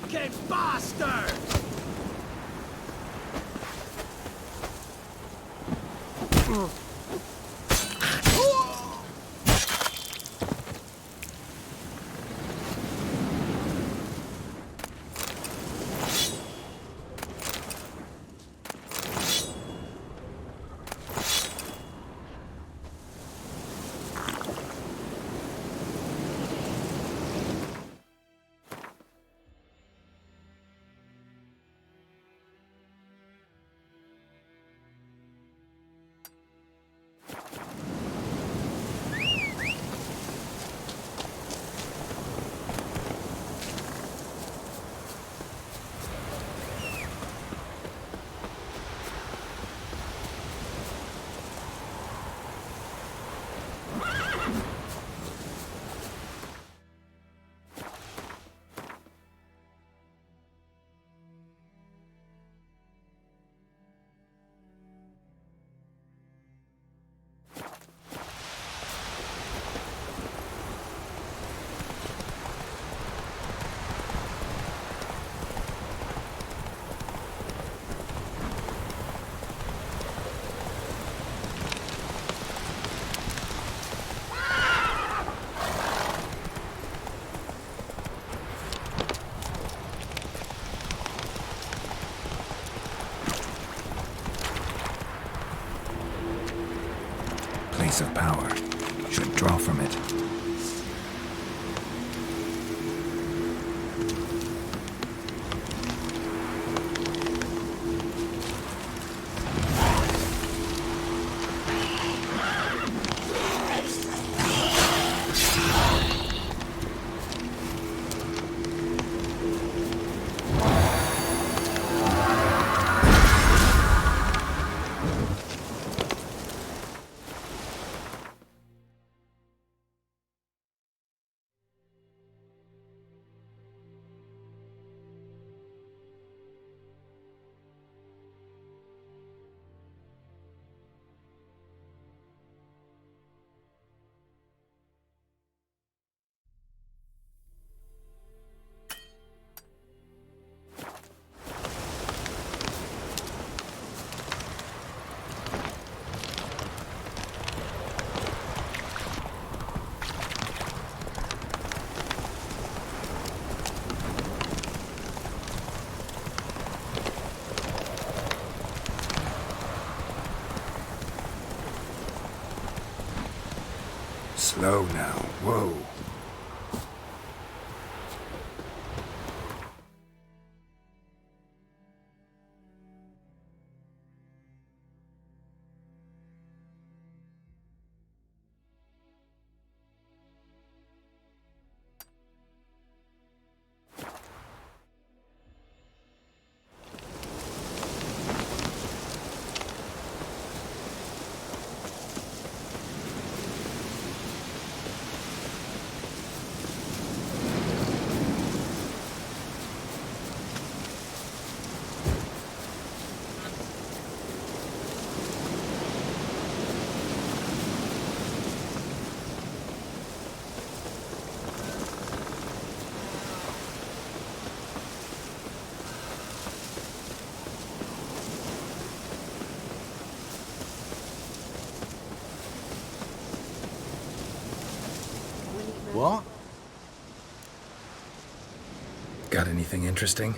fucking bastard! Place of power. Should draw from it. Slow now. Whoa. What? Got anything interesting?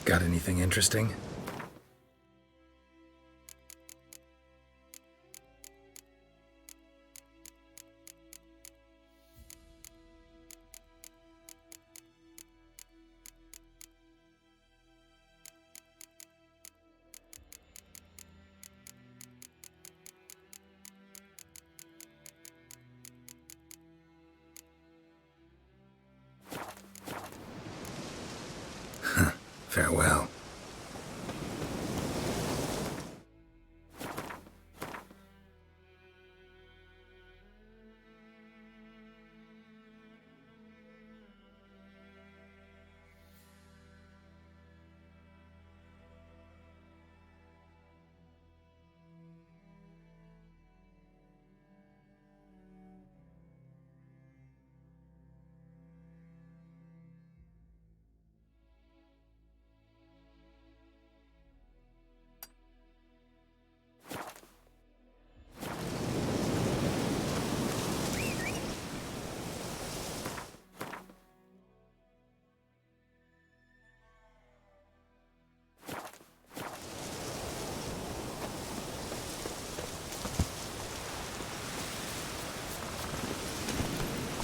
Got anything interesting? Farewell.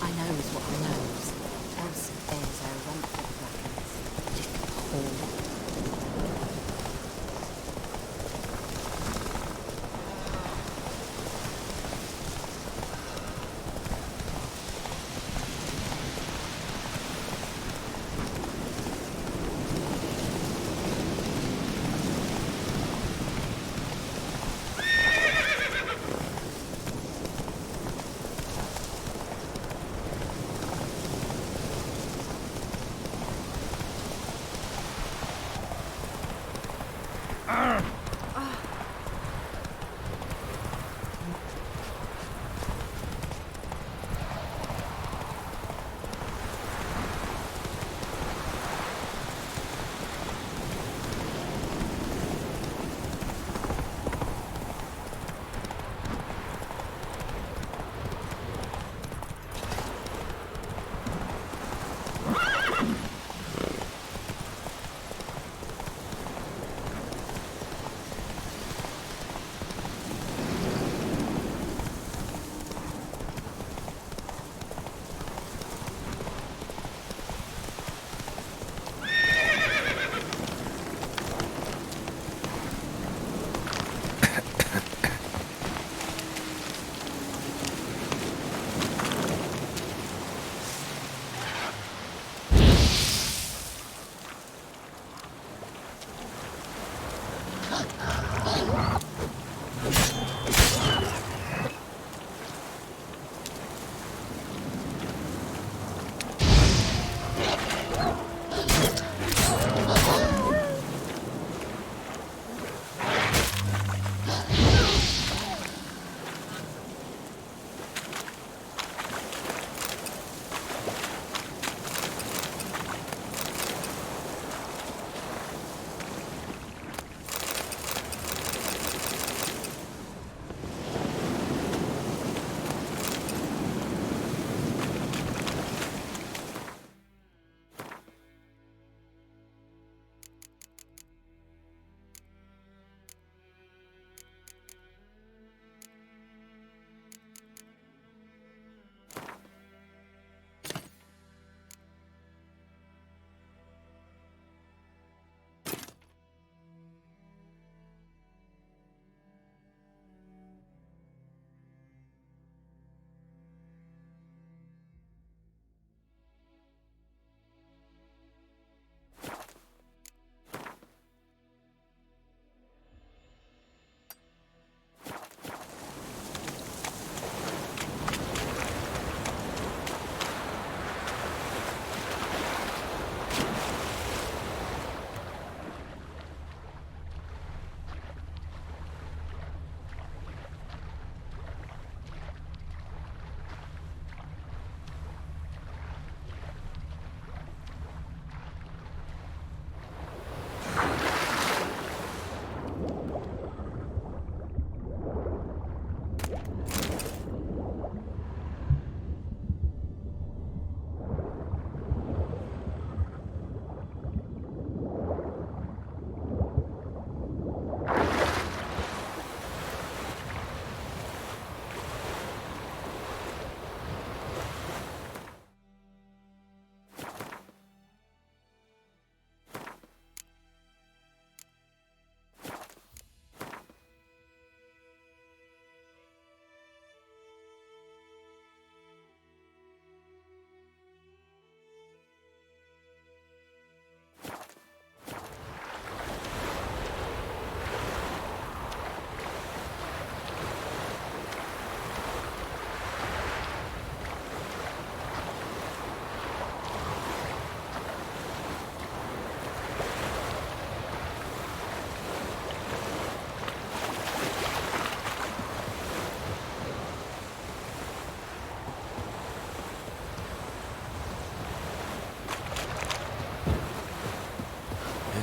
I knows what I knows. Else there's a rump of brackens. Little hole.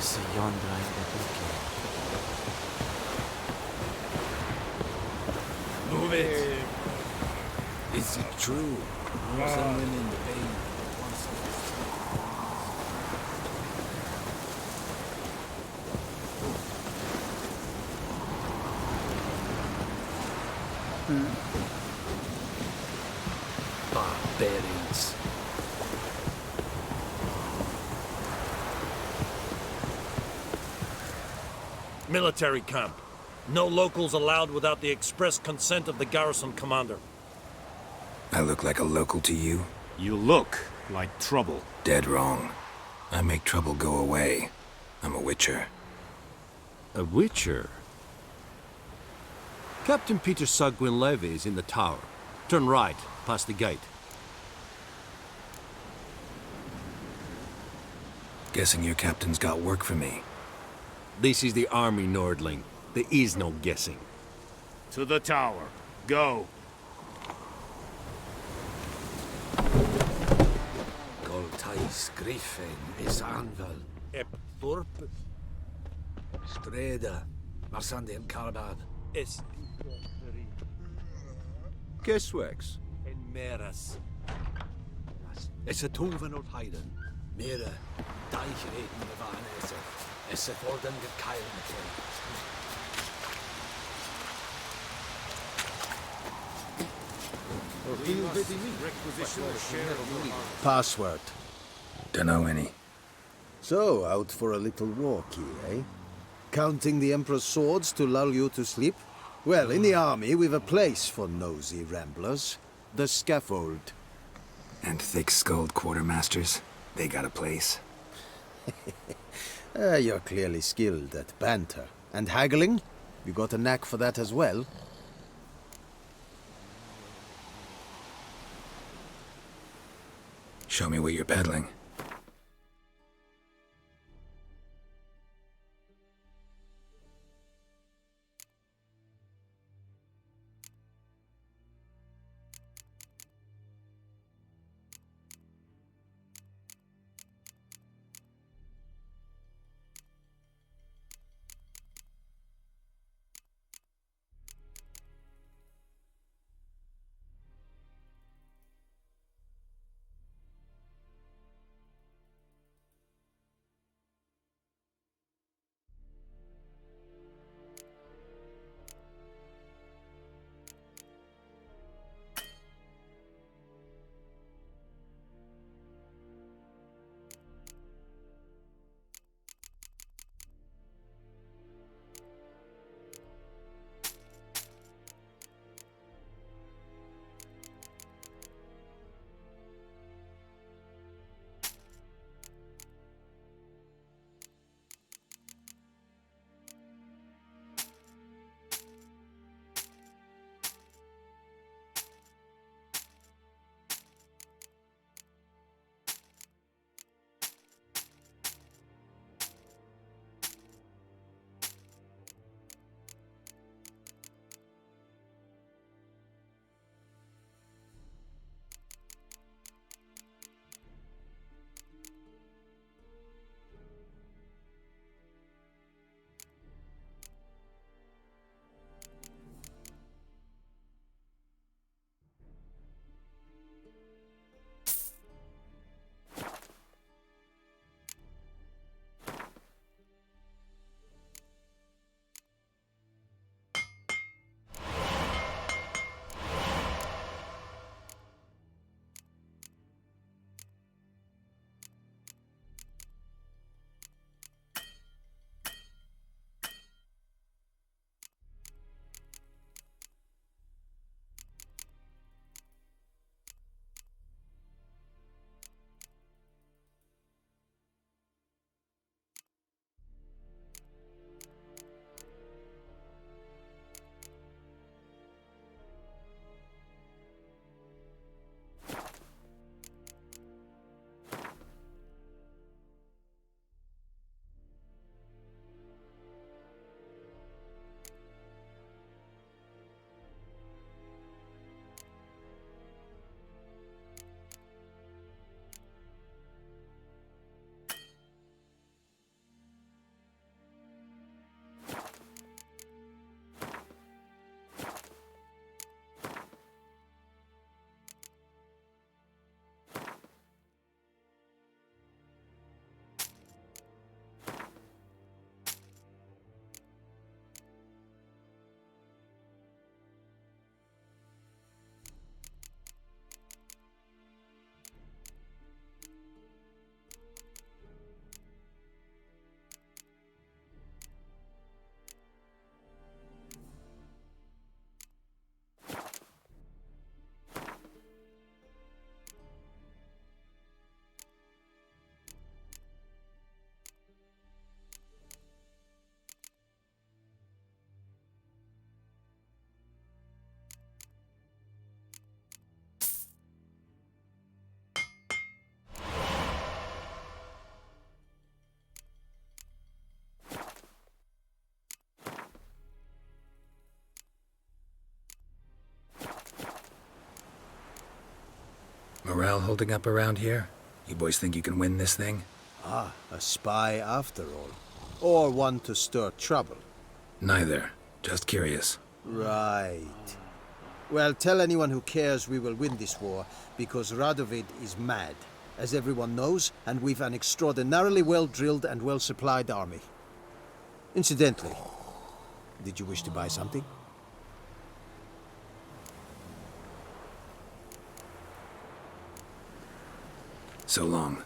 Is yonder in the bouquet. Move it! Is it true? Some women pay once. Barbarians. Military camp. No locals allowed without the express consent of the garrison commander. I look like a local to you? You look like trouble. Dead wrong. I make trouble go away. I'm a witcher. A witcher? Captain Peter Sagwin Levy is in the tower. Turn right, past the gate. Guessing your captain's got work for me. This is the army, Nordling. There is no guessing. To the tower. Go. Goltais Griffin is Anvil. Ep Thorpe Streda. Marsandi and Carbad. es Guessworks. en meras. Is het toven uit heiden. Mere deichredden bewahren is het worden gekeilen. Password. Dunno any. So, out for a little walkie, eh? Counting the Emperor's swords to lull you to sleep? Well, in the army, we've a place for nosy ramblers. The scaffold. And thick-skulled quartermasters. They got a place. You're clearly skilled at banter. And haggling? You got a knack for that as well? Show me what you're peddling. morale holding up around here? You boys think you can win this thing? Ah, a spy after all. Or one to stir trouble. Neither. Just curious. Right. Well, tell anyone who cares we will win this war, because Radovid is mad, as everyone knows, and we've an extraordinarily well-drilled and well-supplied army. Incidentally, did you wish to buy something? So long.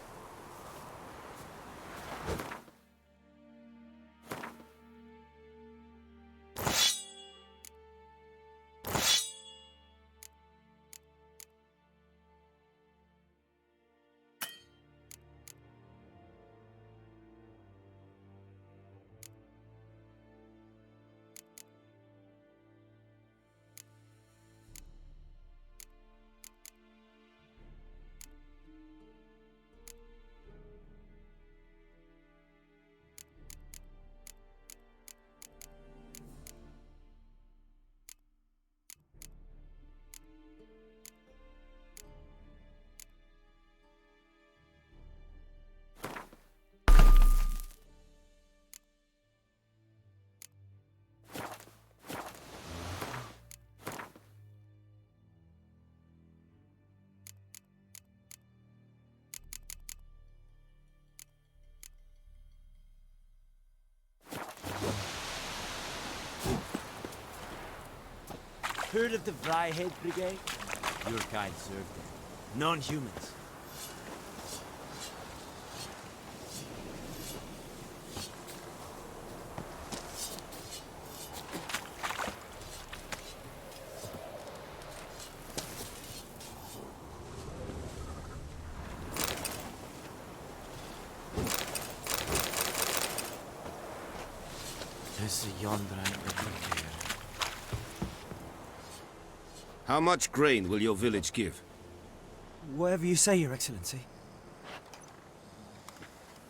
Heard of the Vryhead Brigade? Your kind served there. Non-humans. There's a yonder here. How much grain will your village give? Whatever you say, Your Excellency.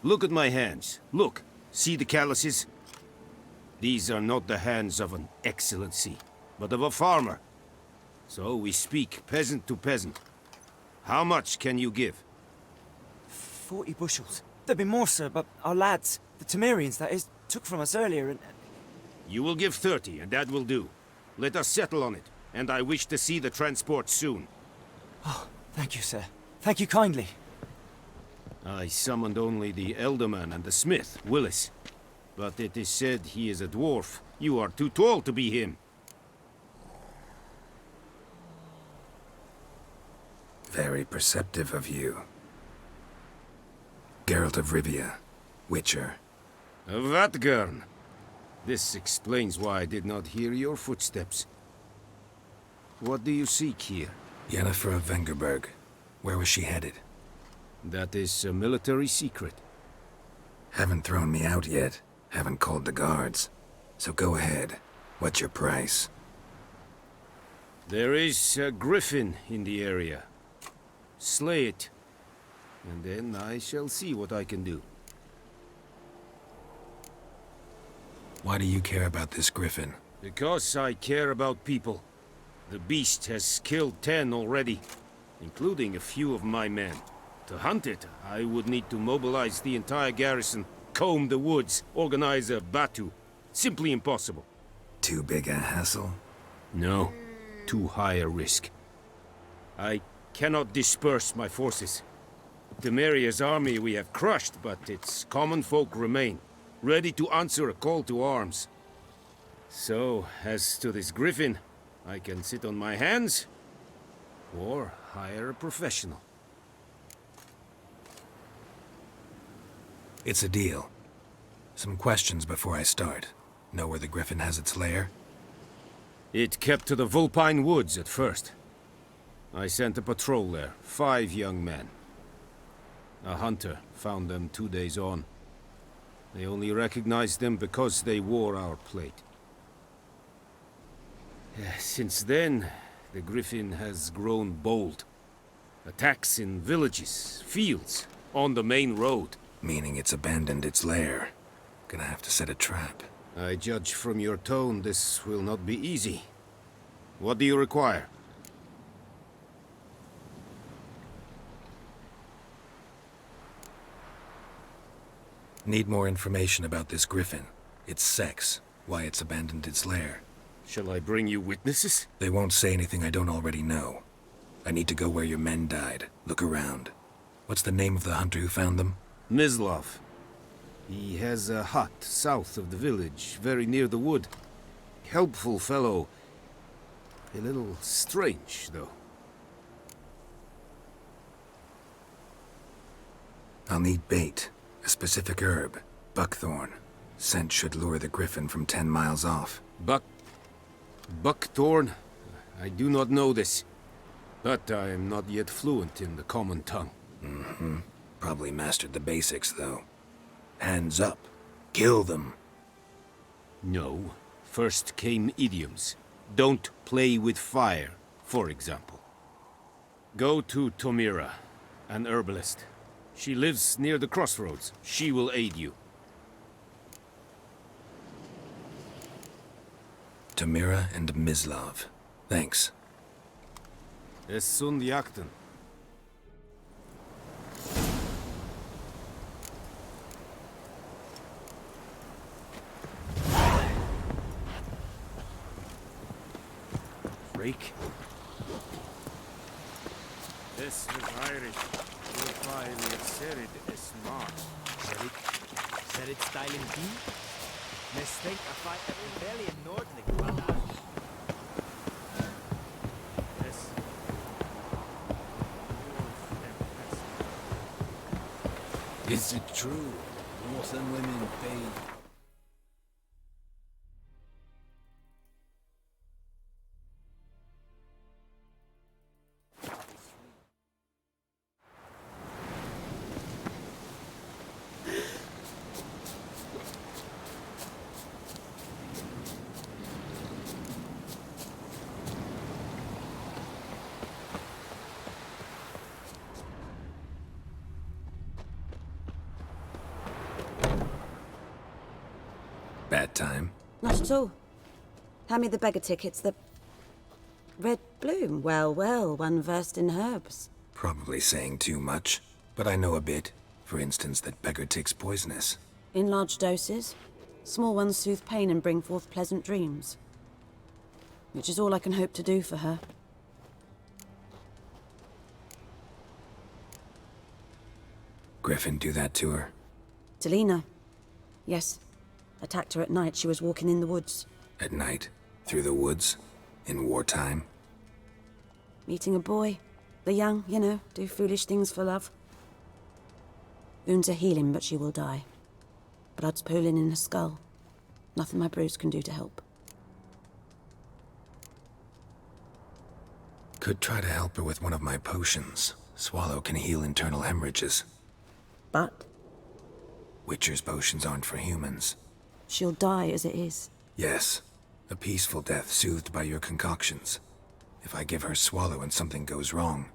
Look at my hands. Look. See the calluses? These are not the hands of an excellency, but of a farmer. So we speak peasant to peasant. How much can you give? 40 bushels. There'd be more, sir, but our lads, the Temerians, that is, took from us earlier and... You will give 30, and that will do. Let us settle on it, and I wish to see the transport soon. Oh, thank you, sir. Thank you kindly. I summoned only the Elderman and the smith, Willis. But it is said he is a dwarf. You are too tall to be him. Very perceptive of you. Geralt of Rivia, Witcher. Vatgern. This explains why I did not hear your footsteps. What do you seek here? Yennefer of Vengerberg. Where was she headed? That is a military secret. Haven't thrown me out yet. Haven't called the guards. So go ahead. What's your price? There is a Griffin in the area. Slay it. And then I shall see what I can do. Why do you care about this Griffin? Because I care about people. The beast has killed 10 already, including a few of my men. To hunt it, I would need to mobilize the entire garrison, comb the woods, organize a batu. Simply impossible. Too big a hassle? No, too high a risk. I cannot disperse my forces. Temeria's army we have crushed, but its common folk remain, ready to answer a call to arms. So, as to this Griffin, I can sit on my hands, or hire a professional. It's a deal. Some questions before I start. Know where the Griffin has its lair? It kept to the Vulpine Woods at first. I sent a patrol there, 5 young men. A hunter found them 2 days on. They only recognized them because they wore our plate. Since then, the Griffin has grown bold. Attacks in villages, fields, on the main road. Meaning it's abandoned its lair. Gonna have to set a trap. I judge from your tone this will not be easy. What do you require? Need more information about this Griffin. Its sex, why it's abandoned its lair. Shall I bring you witnesses? They won't say anything I don't already know. I need to go where your men died. Look around. What's the name of the hunter who found them? Mislav. He has a hut south of the village, very near the wood. Helpful fellow. A little strange, though. I'll need bait. A specific herb. Buckthorn. Scent should lure the Griffin from 10 miles off. Buckthorn? I do not know this. But I am not yet fluent in the common tongue. Mm-hmm. Probably mastered the basics, though. Hands up. Kill them. No. First came idioms. Don't play with fire, for example. Go to Tomira, an herbalist. She lives near the crossroads. She will aid you. Tamira and Mislav. Thanks. Es sunt jakten. Freak. This is Irish. You'll find me said it is smart. Said it style in B? Mistake a fight at rebellion Nordling, brother. Yes. Is it true? Northern women pay. Bad time. Not at all. Hand me the beggar tickets, the... Red bloom. Well, well, one versed in herbs. Probably saying too much, but I know a bit. For instance, that beggar tick's poisonous. In large doses. Small ones soothe pain and bring forth pleasant dreams. Which is all I can hope to do for her. Griffin do that to her? To Lena. Yes. Attacked her at night. She was walking in the woods. At night? Through the woods? In wartime? Meeting a boy. The young, you know, do foolish things for love. Wounds are healing, but she will die. Blood's pooling in her skull. Nothing my bruise can do to help. Could try to help her with one of my potions. Swallow can heal internal hemorrhages. But Witcher's potions aren't for humans. she'll die as it is. Yes. A peaceful death soothed by your concoctions. If I give her Swallow and something goes wrong,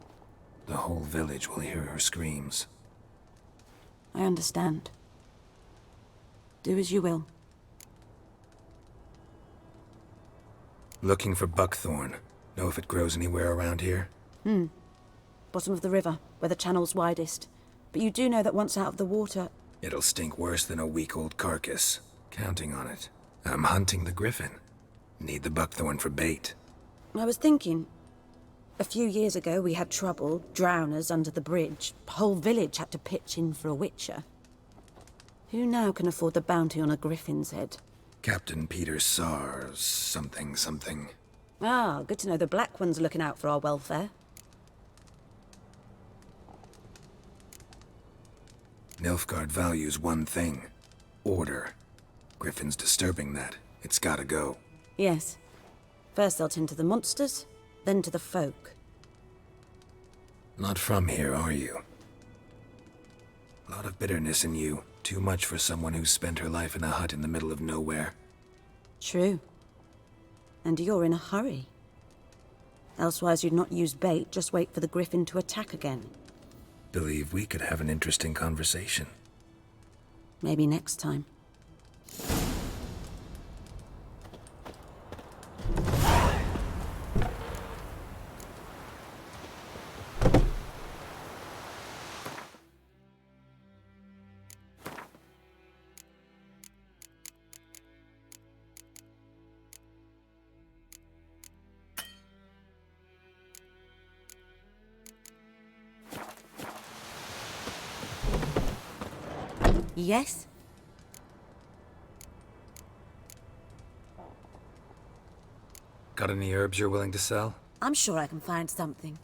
the whole village will hear her screams. I understand. Do as you will. Looking for buckthorn. Know if it grows anywhere around here? Bottom of the river, where the channel's widest. But you do know that once out of the water... It'll stink worse than a week-old carcass. Counting on it. I'm hunting the Griffin. Need the buckthorn for bait. I was thinking... A few years ago we had trouble, drowners under the bridge. Whole village had to pitch in for a witcher. Who now can afford the bounty on a Griffin's head? Captain Peter Sars, something. Ah, good to know the Black One's looking out for our welfare. Nilfgaard values one thing. Order. Griffin's disturbing that. It's gotta go. Yes. First they'll tend to the monsters, then to the folk. Not from here, are you? A lot of bitterness in you. Too much for someone who's spent her life in a hut in the middle of nowhere. True. And you're in a hurry. Elsewise you'd not use bait, just wait for the Griffin to attack again. Believe we could have an interesting conversation. Maybe next time. Yes? Got any herbs you're willing to sell? I'm sure I can find something.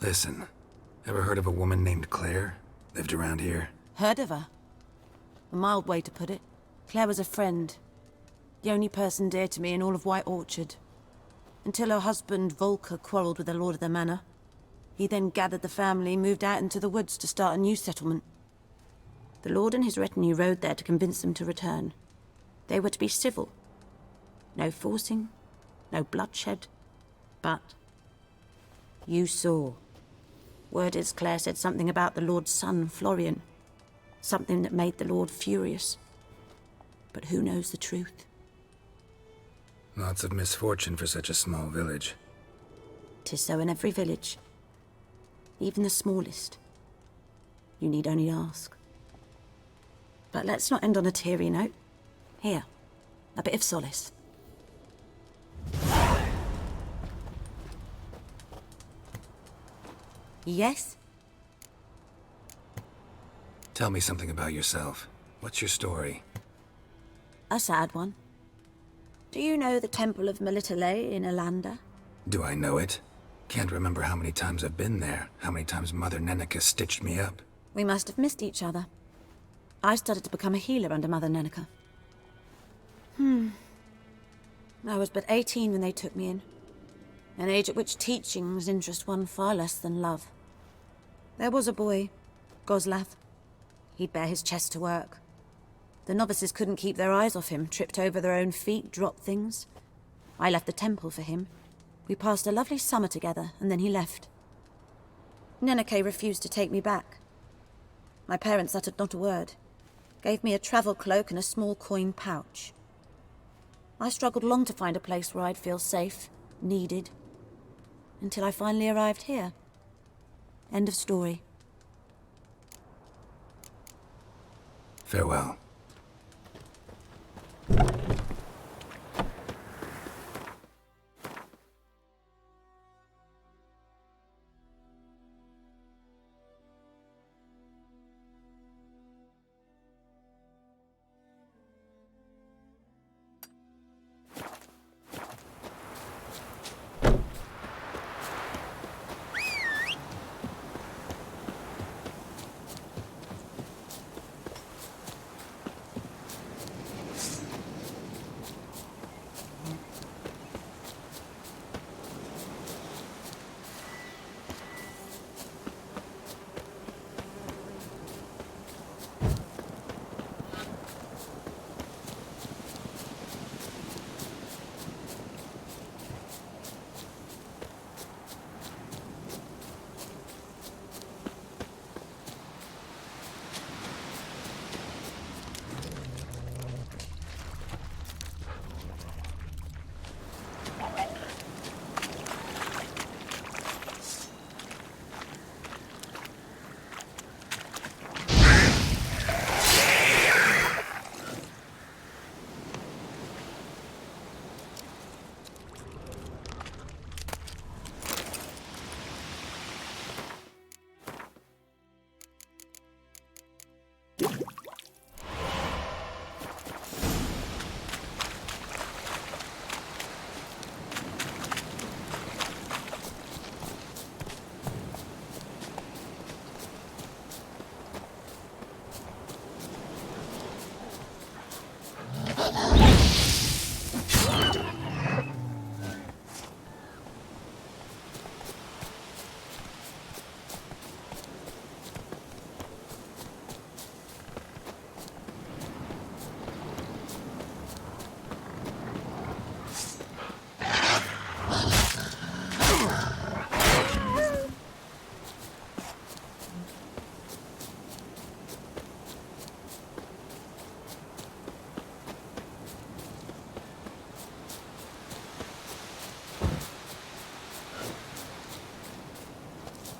Listen, ever heard of a woman named Claire? Lived around here? Heard of her? A mild way to put it. Claire was a friend. The only person dear to me in all of White Orchard. Until her husband, Volker, quarreled with the lord of the manor. He then gathered the family, moved out into the woods to start a new settlement. The lord and his retinue rode there to convince them to return. They were to be civil. No forcing, no bloodshed. But you saw. Word is Claire said something about the lord's son, Florian. Something that made the lord furious. But who knows the truth? Lots of misfortune for such a small village. 'Tis so in every village. Even the smallest. You need only ask. But let's not end on a teary note. Here, a bit of solace. Yes? Tell me something about yourself. What's your story? A sad one. Do you know the Temple of Melitele in Alanda? Do I know it? Can't remember how many times I've been there, how many times Mother Neneka stitched me up. We must have missed each other. I started to become a healer under Mother Neneka. I was but 18 when they took me in. An age at which teachings interest one far less than love. There was a boy, Goslav. He'd bare his chest to work. The novices couldn't keep their eyes off him, tripped over their own feet, dropped things. I left the temple for him. We passed a lovely summer together, and then he left. Neneke refused to take me back. My parents uttered not a word. Gave me a travel cloak and a small coin pouch. I struggled long to find a place where I'd feel safe, needed, until I finally arrived here. End of story. Farewell.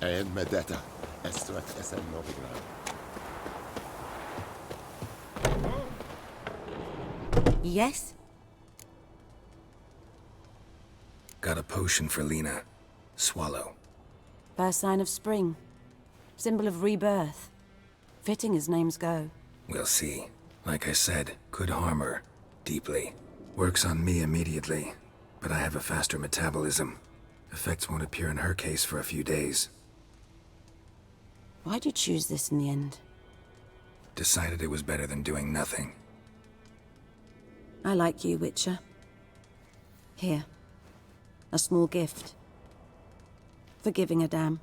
Hän med detta. Estret är novigrad. Yes? Got a potion for Lena. Swallow. First sign of spring. Symbol of rebirth. Fitting as names go. We'll see. Like I said, could harm her. Deeply. Works on me immediately. But I have a faster metabolism. Effects won't appear in her case for a few days. Why'd you choose this in the end? Decided it was better than doing nothing. I like you, Witcher. Here. A small gift. For giving a damn.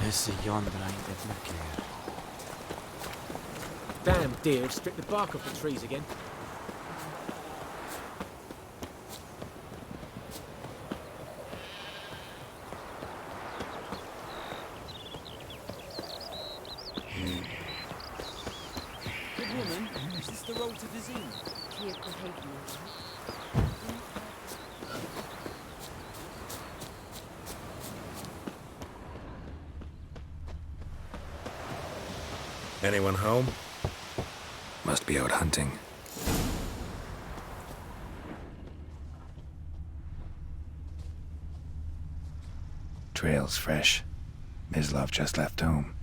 This is yonder ain't it much here. Damn deer, stripped the bark off the trees again. Good woman, is this the road to the zoo? Anyone home? Must be out hunting. Trail's fresh. Mislav just left home.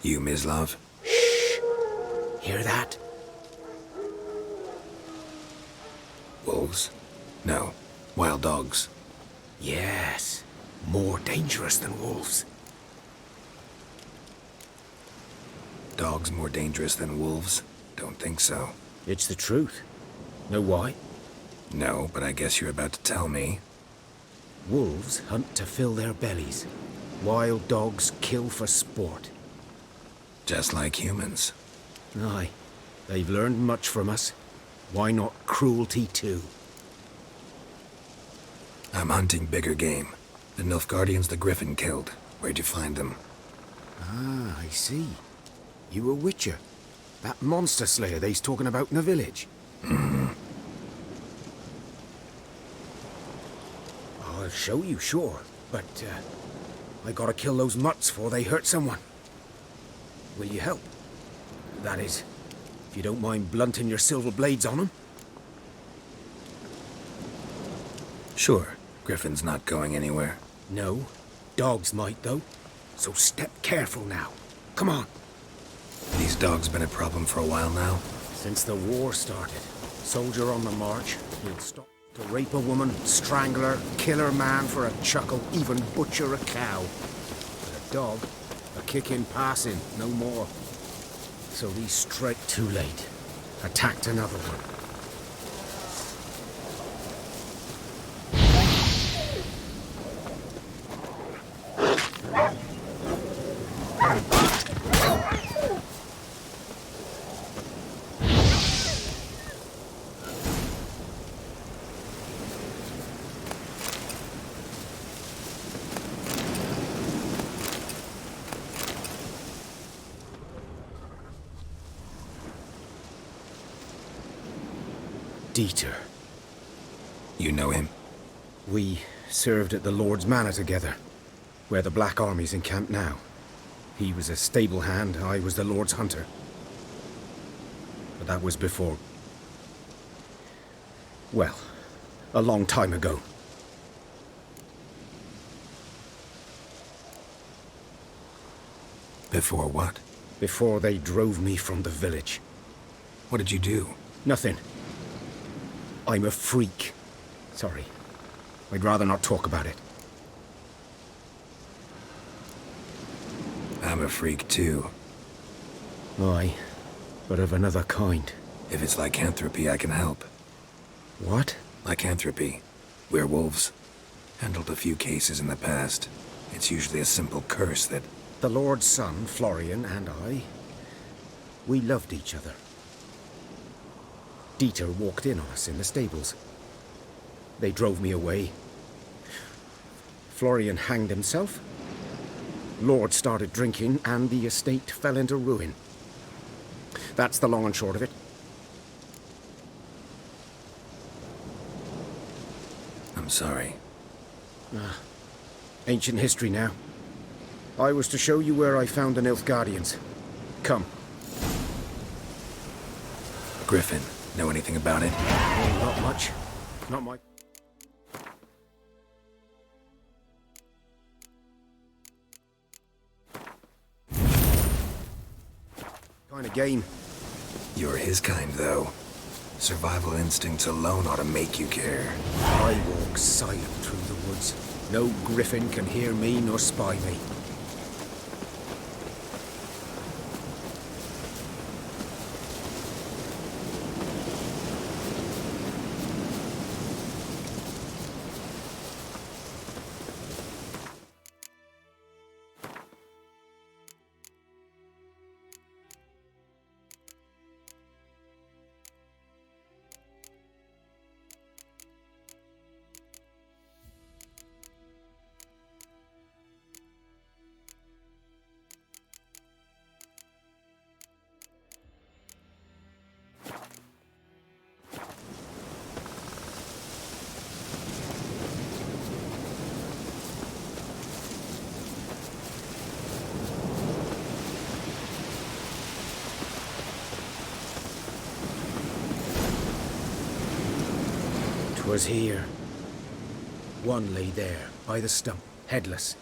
You, Mislav? Hear that? Wolves? No. Wild dogs. Yes. More dangerous than wolves. Dogs more dangerous than wolves? Don't think so. It's the truth. Know why? No, but I guess you're about to tell me. Wolves hunt to fill their bellies. Wild dogs kill for sport. Just like humans. Aye. They've learned much from us. Why not cruelty too? I'm hunting bigger game. The Nilfgaardians the Griffin killed. Where'd you find them? Ah, I see. You a witcher. That monster slayer they's talking about in the village. Mm-hmm. I'll show you, sure. But, I gotta kill those mutts before they hurt someone. Will you help? That is, if you don't mind blunting your silver blades on them. Sure. Griffin's not going anywhere. No. Dogs might, though. So step careful now. Come on. These dogs been a problem for a while now? Since the war started. Soldier on the march, he'll stop to rape a woman, strangle her, kill her man for a chuckle, even butcher a cow. But a dog, a kick in passing, no more. So he's straight too late. Attacked another one. Dieter. You know him? We served at the Lord's Manor together, where the Black Army's encamped now. He was a stable hand, I was the Lord's hunter. But that was before... well, a long time ago. Before what? Before they drove me from the village. What did you do? Nothing. I'm a freak. Sorry. I'd rather not talk about it. I'm a freak too. Aye, but of another kind. If it's lycanthropy, I can help. What? Lycanthropy. Werewolves. Handled a few cases in the past. It's usually a simple curse that... The Lord's son, Florian, and I, we loved each other. Dieter walked in on us in the stables. They drove me away. Florian hanged himself. Lord started drinking, and the estate fell into ruin. That's the long and short of it. I'm sorry. Ancient history now. I was to show you where I found the Nilfgaardians. Come. Griffin, know anything about it? Oh, not much. Not my... kind of game. You're his kind, though. Survival instincts alone ought to make you care. I walk silent through the woods. No Griffin can hear me nor spy me. Was here. One lay there, by the stump, headless.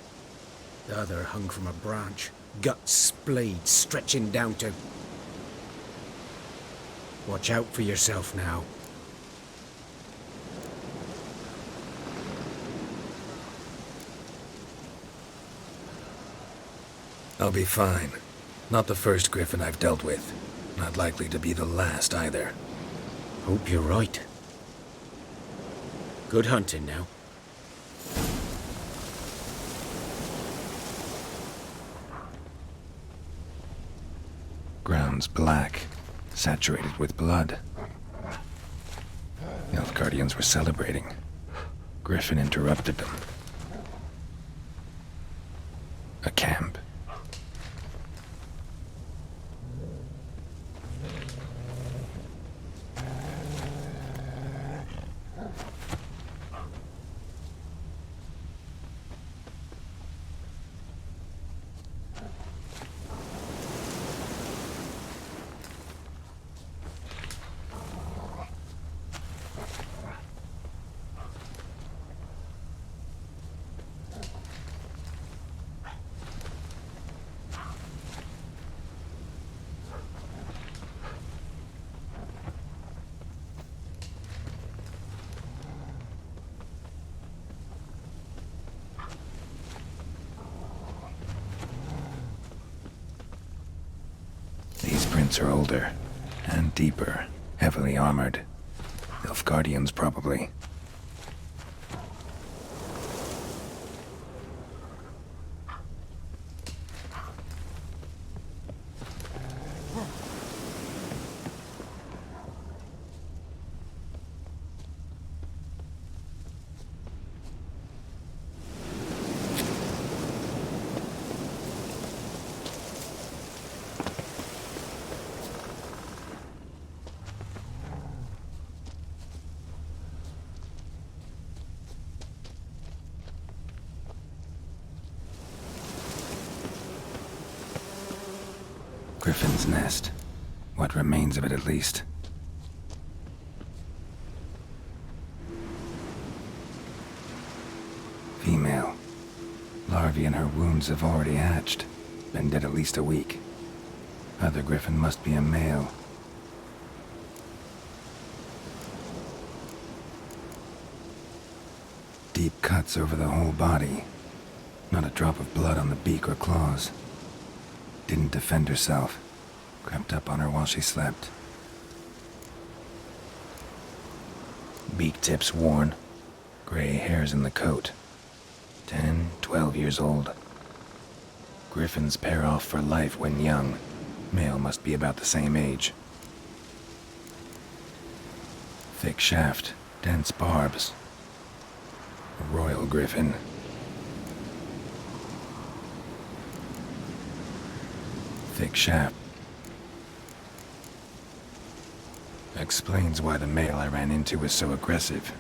The other hung from a branch, guts splayed, stretching down to... Watch out for yourself now. I'll be fine. Not the first Griffin I've dealt with. Not likely to be the last either. Hope you're right. Good hunting now. Ground's black, saturated with blood. The Nilfgaardians were celebrating. Griffin interrupted them. A camp. These prints are older, and deeper, heavily armored. Nilfgaardians, probably. Griffin's nest. What remains of it, at least. Female. Larvae in her wounds have already hatched. Been dead at least a week. Other Griffin must be a male. Deep cuts over the whole body. Not a drop of blood on the beak or claws. Didn't defend herself. Crept up on her while she slept. Beak tips worn. Gray hairs in the coat. 10, 12 years old. Griffins pair off for life when young. Male must be about the same age. Thick shaft, dense barbs. A royal griffin. Thick shaft. Explains why the male I ran into was so aggressive.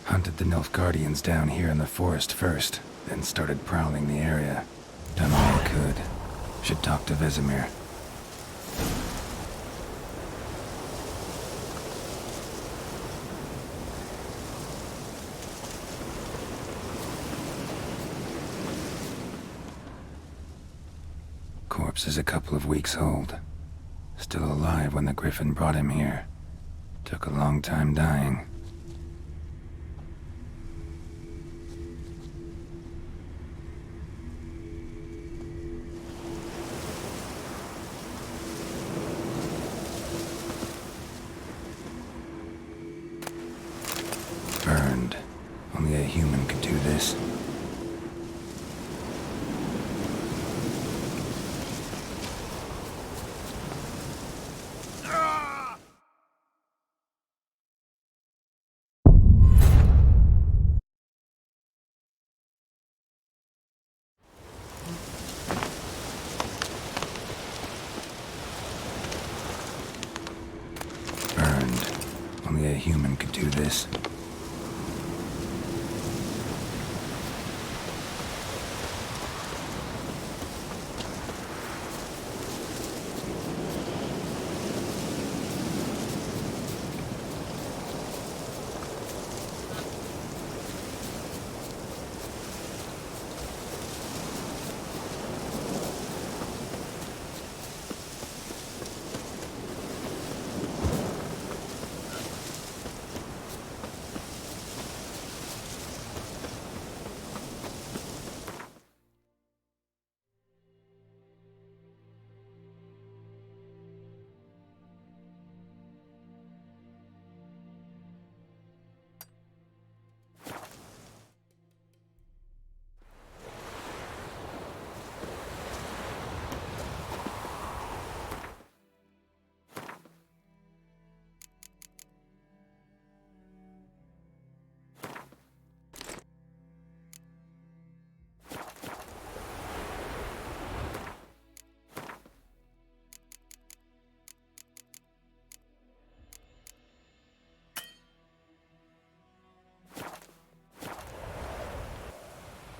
Hunted the Nilfgaardians down here in the forest first, then started prowling the area. Done all I could. Should talk to Vesemir. Corpse is a couple of weeks old. Still alive when the Griffin brought him here. Took a long time dying. Burned. Only a human could do this. Burned. Only a human could do this.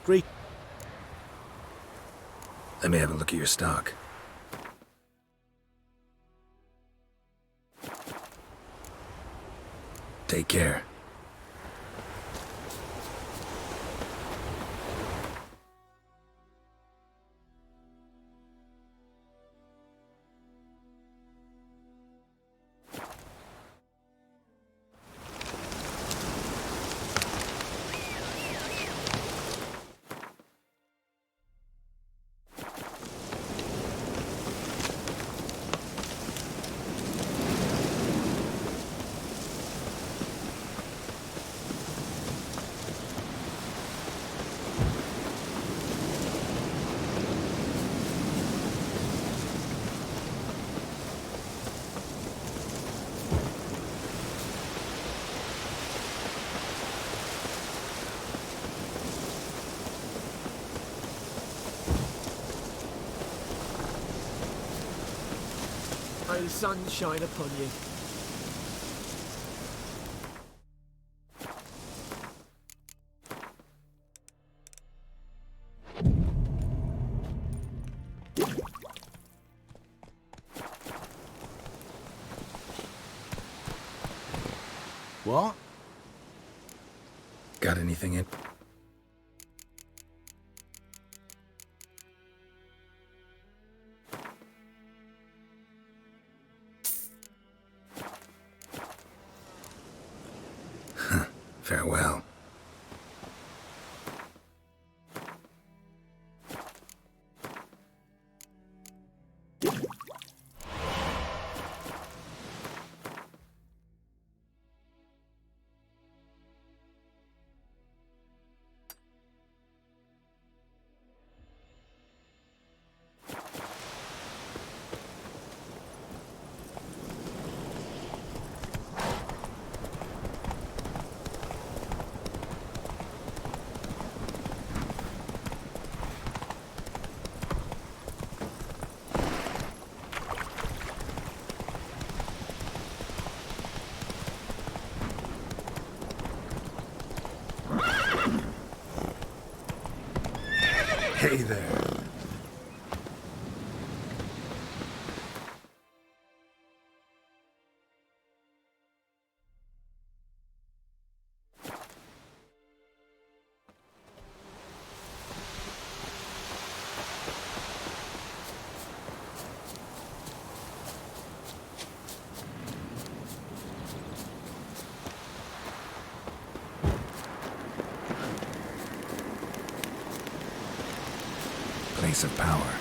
Great. Let me have a look at your stock. Take care. May the sun shine upon you. What? Got anything in? Farewell. Hey there. Place of power.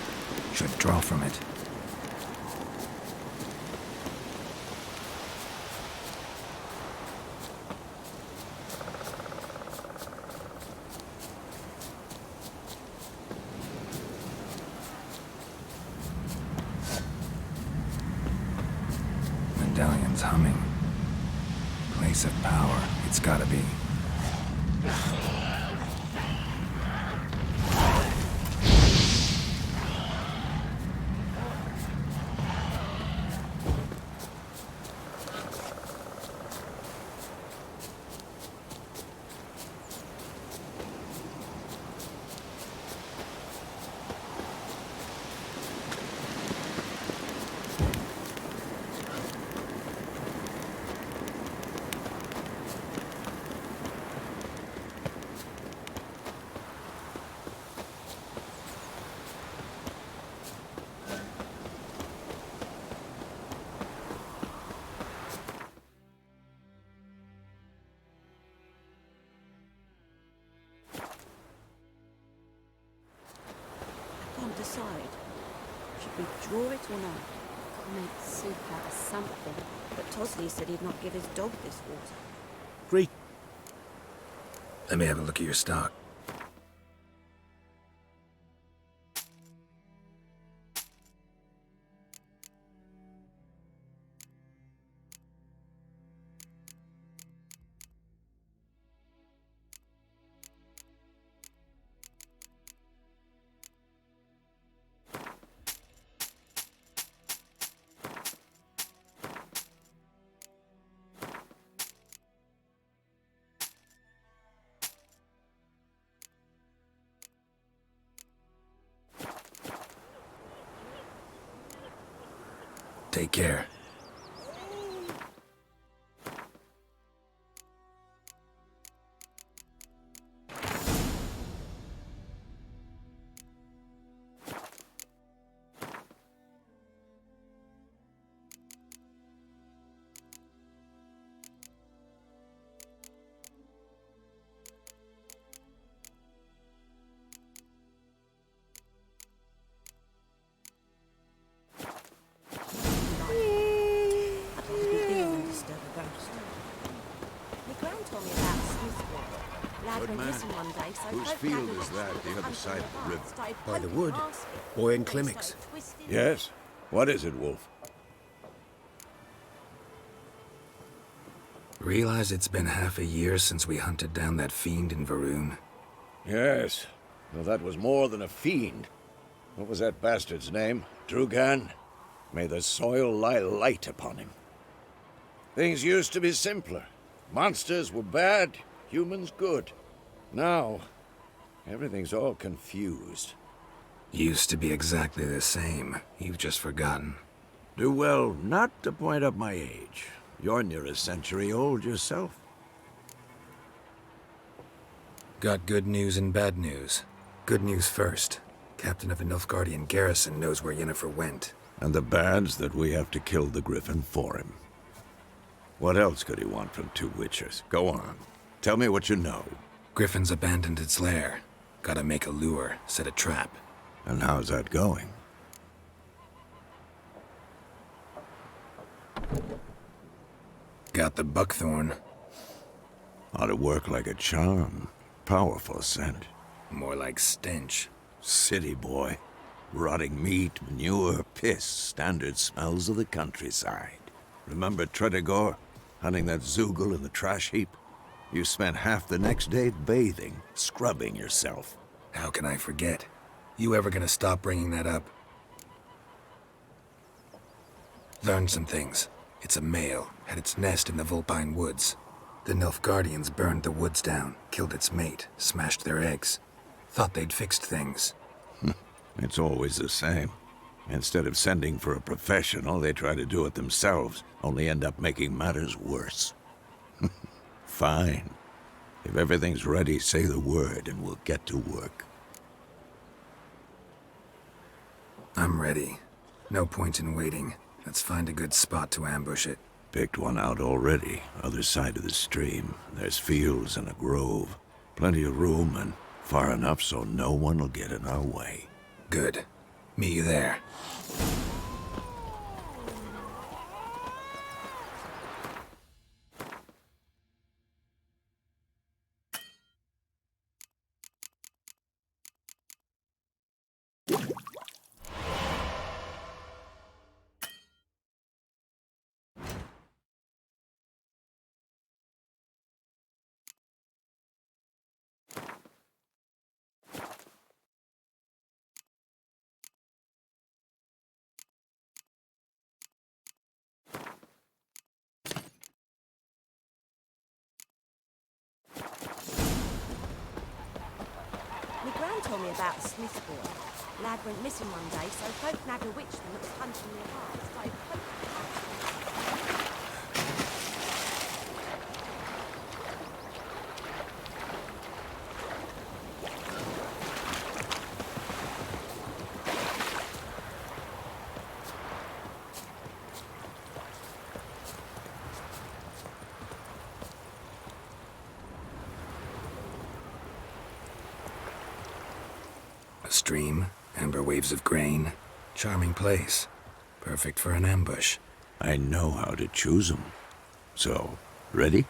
Should draw from it. Medallion's humming. Place of power. It's gotta be. Can't decide. Should we draw it or not? Make soup out of something. But Tosley said he'd not give his dog this water. Great. Let me have a look at your stock. Take care. Whose field is that the other side of the river? By the wood. Boy in Climmix. Yes? What is it, Wolf? Realize it's been half a year since we hunted down that fiend in Varun? Yes. Well, that was more than a fiend. What was that bastard's name? Drugan? May the soil lie light upon him. Things used to be simpler. Monsters were bad, humans good. Now, everything's all confused. Used to be exactly the same. You've just forgotten. Do well not to point up my age. You're near a century old yourself. Got good news and bad news. Good news first. Captain of the Nilfgaardian garrison knows where Yennefer went. And the bad's that we have to kill the Griffin for him. What else could he want from two witchers? Go on. Tell me what you know. Griffin's abandoned its lair. Gotta make a lure, set a trap. And how's that going? Got the buckthorn. Ought to work like a charm. Powerful scent. More like stench. City boy. Rotting meat, manure, piss. Standard smells of the countryside. Remember Tredegor? Hunting that Zoogle in the trash heap? You spent half the next day bathing, scrubbing yourself. How can I forget? You ever gonna stop bringing that up? Learned some things. It's a male, had its nest in the Vulpine Woods. The Nilfgaardians burned the woods down, killed its mate, smashed their eggs. Thought they'd fixed things. It's always the same. Instead of sending for a professional, they try to do it themselves, only end up making matters worse. Fine. If everything's ready, say the word and we'll get to work. I'm ready. No point in waiting. Let's find a good spot to ambush it. Picked one out already, other side of the stream. There's fields and a grove. Plenty of room and far enough so no one will get in our way. Good. Meet you there. My gran told me about a Smith boy. Lad went missing one day, so folk nabbed a witchman that was hunting nearby. So A stream, amber waves of grain. Charming place. Perfect for an ambush. I know how to choose them. So, ready?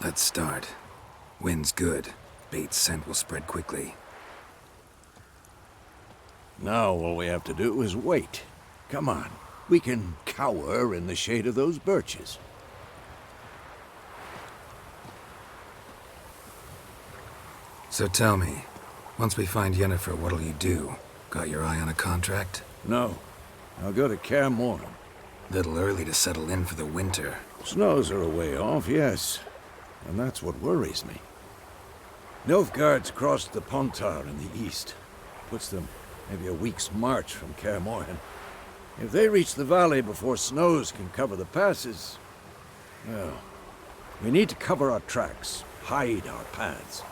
Let's start. Wind's good. Bait's scent will spread quickly. Now all we have to do is wait. Come on. We can cower in the shade of those birches. So tell me, once we find Yennefer, what'll you do? Got your eye on a contract? No. I'll go to Kaer Morhen. Little early to settle in for the winter. Snows are a way off, yes. And that's what worries me. Nilfgaard's crossed the Pontar in the east. Puts them maybe a week's march from Kaer Morhen. If they reach the valley before snows can cover the passes, well, we need to cover our tracks, hide our paths.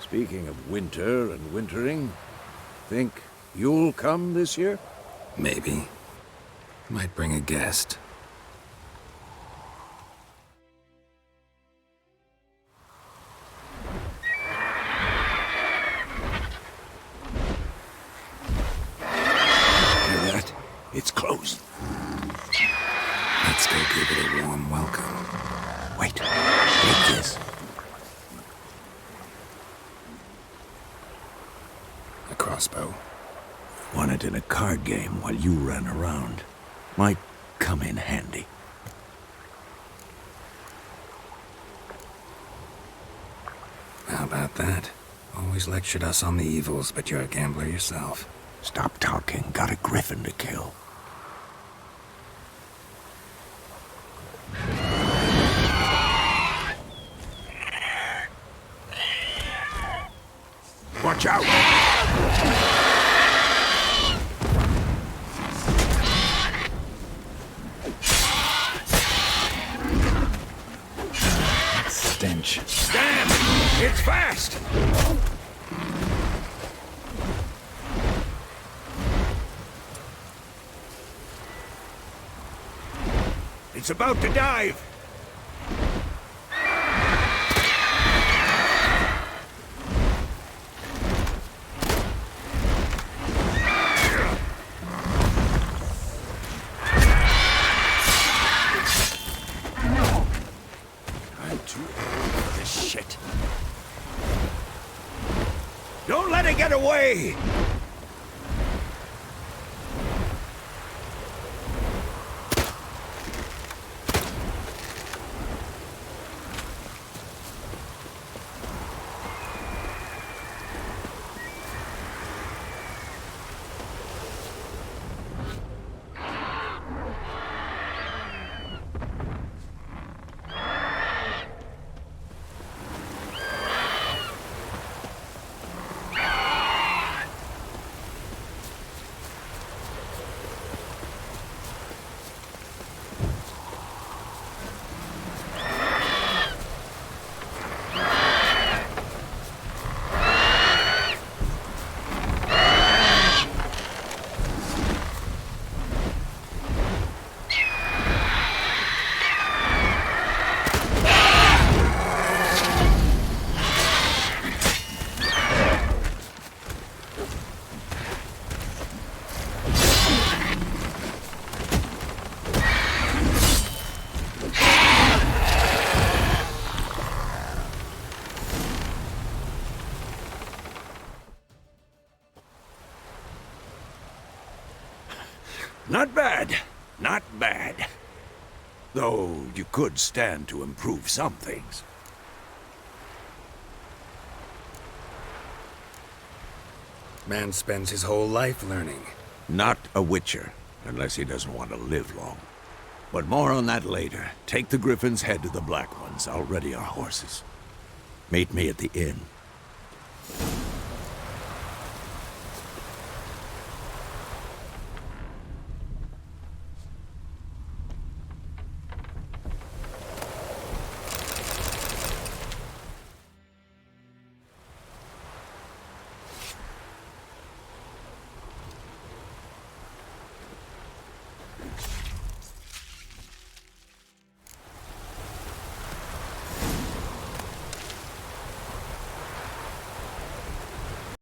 Speaking of winter and wintering, think you'll come this year? Maybe. Might bring a guest. Hear that? It's closed. Let's go give it a warm welcome. Wait. Take this. A crossbow. Won it in a card game while you ran around. Might come in handy. How about that? Always lectured us on the evils, but you're a gambler yourself. Stop talking. Got a Griffin to kill. Watch out! inch. Damn! It's fast! It's about to dive! I'm too old for this shit. Don't let it get away! Not bad. Not bad. Though you could stand to improve some things. Man spends his whole life learning. Not a witcher, unless he doesn't want to live long. But more on that later. Take the Griffin's head to the Black Ones. I'll ready our horses. Meet me at the inn.